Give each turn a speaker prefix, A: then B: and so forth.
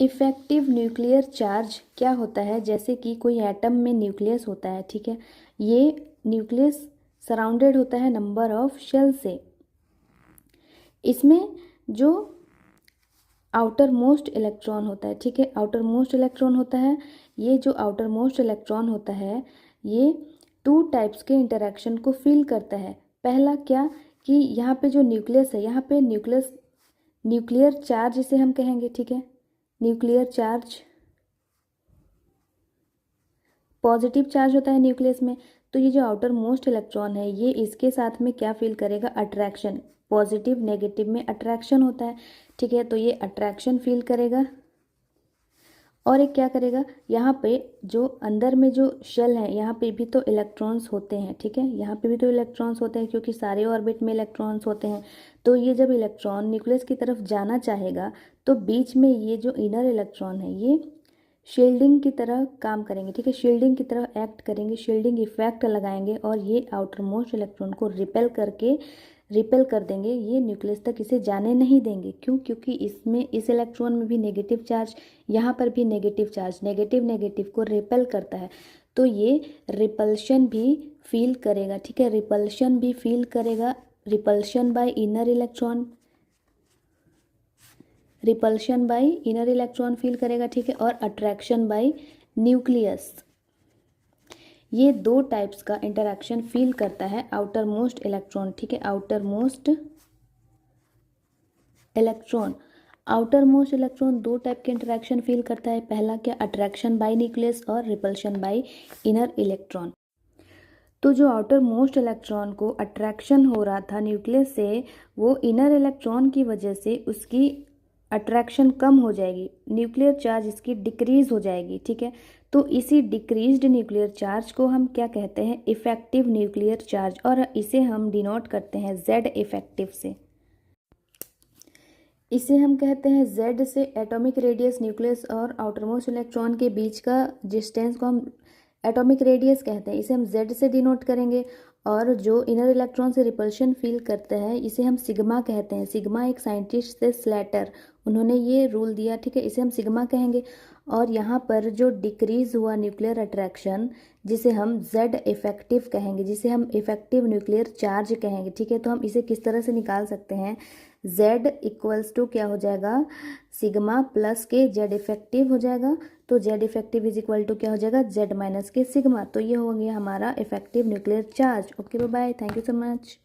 A: Effective nuclear charge क्या होता है? जैसे कि कोई एटम में न्यूक्लियस होता है, ठीक है, ये न्यूक्लियस सराउंडेड होता है नंबर ऑफ शेल से। इसमें जो आउटर मोस्ट इलेक्ट्रॉन होता है, ठीक है, आउटर मोस्ट इलेक्ट्रॉन होता है, ये जो आउटर मोस्ट इलेक्ट्रॉन होता है ये टू टाइप्स के इंटरेक्शन को फील करता है। पहला क्या कि यहाँ पे जो न्यूक्लियस है, यहाँ पे न्यूक्लियर चार्ज इसे हम कहेंगे, ठीक है, न्यूक्लियर चार्ज पॉजिटिव चार्ज होता है न्यूक्लियस में। तो ये जो आउटर मोस्ट इलेक्ट्रॉन है ये इसके साथ में क्या फील करेगा? अट्रैक्शन। पॉजिटिव नेगेटिव में अट्रैक्शन होता है, ठीक है, तो ये अट्रैक्शन फील करेगा। और एक क्या करेगा, यहाँ पे जो अंदर में जो शेल है यहाँ पे भी तो इलेक्ट्रॉन्स होते हैं, ठीक है, यहाँ पे भी तो इलेक्ट्रॉन्स होते हैं क्योंकि सारे ऑर्बिट में इलेक्ट्रॉन्स होते हैं। तो ये जब इलेक्ट्रॉन न्यूक्लियस की तरफ जाना चाहेगा तो बीच में ये जो इनर इलेक्ट्रॉन है ये शील्डिंग की तरह काम करेंगे, ठीक है, शील्डिंग की तरह एक्ट करेंगे, शील्डिंग इफेक्ट लगाएंगे और ये आउटर मोस्ट इलेक्ट्रॉन को रिपेल कर देंगे, ये न्यूक्लियस तक इसे जाने नहीं देंगे। क्यों? क्योंकि इसमें इस इलेक्ट्रॉन में भी नेगेटिव चार्ज, यहाँ पर भी नेगेटिव चार्ज, नेगेटिव नेगेटिव को रिपेल करता है, तो ये रिपल्शन भी फील करेगा, ठीक है, रिपल्शन भी फील करेगा। Repulsion bye inner electron, repulsion bye inner electron feel करेगा, ठीक है, और अट्रैक्शन बाय न्यूक्लियस, ये दो टाइप्स का इंटरेक्शन फील करता है आउटर मोस्ट इलेक्ट्रॉन, ठीक है, outer most electron. Outer most electron दो टाइप के इंटरेक्शन फील करता है। पहला क्या? अट्रैक्शन बाय न्यूक्लियस और रिपल्शन बाय इनर इलेक्ट्रॉन। तो जो आउटर मोस्ट इलेक्ट्रॉन को अट्रैक्शन हो रहा था न्यूक्लियस से, वो इनर इलेक्ट्रॉन की वजह से उसकी अट्रैक्शन कम हो जाएगी, न्यूक्लियर चार्ज इसकी डिक्रीज हो जाएगी, ठीक है। तो इसी डिक्रीज्ड न्यूक्लियर चार्ज को हम क्या कहते हैं? इफेक्टिव न्यूक्लियर चार्ज, और इसे हम डिनोट करते हैं जेड इफेक्टिव से। इसे हम कहते हैं जेड से एटॉमिक रेडियस, न्यूक्लियस और आउटरमोस्ट इलेक्ट्रॉन के बीच का डिस्टेंस को हम एटॉमिक रेडियस कहते हैं, इसे हम जेड से डिनोट करेंगे। और जो इनर इलेक्ट्रॉन से रिपल्शन फील करता है इसे हम सिग्मा कहते हैं। सिग्मा एक साइंटिस्ट थे स्लेटर, उन्होंने ये रूल दिया, ठीक है, इसे हम सिग्मा कहेंगे। और यहाँ पर जो डिक्रीज हुआ न्यूक्लियर अट्रैक्शन जिसे हम जेड इफेक्टिव कहेंगे, जिसे हम इफेक्टिव न्यूक्लियर चार्ज कहेंगे, ठीक है। तो हम इसे किस तरह से निकाल सकते हैं? Z इक्वल्स टू क्या हो जाएगा? सिग्मा प्लस के जेड इफेक्टिव हो जाएगा। तो Z effective is equal to क्या हो जाएगा? जेड माइनस के सिग्मा। तो ये हो गया हमारा effective nuclear charge. Okay bye, thank you so much.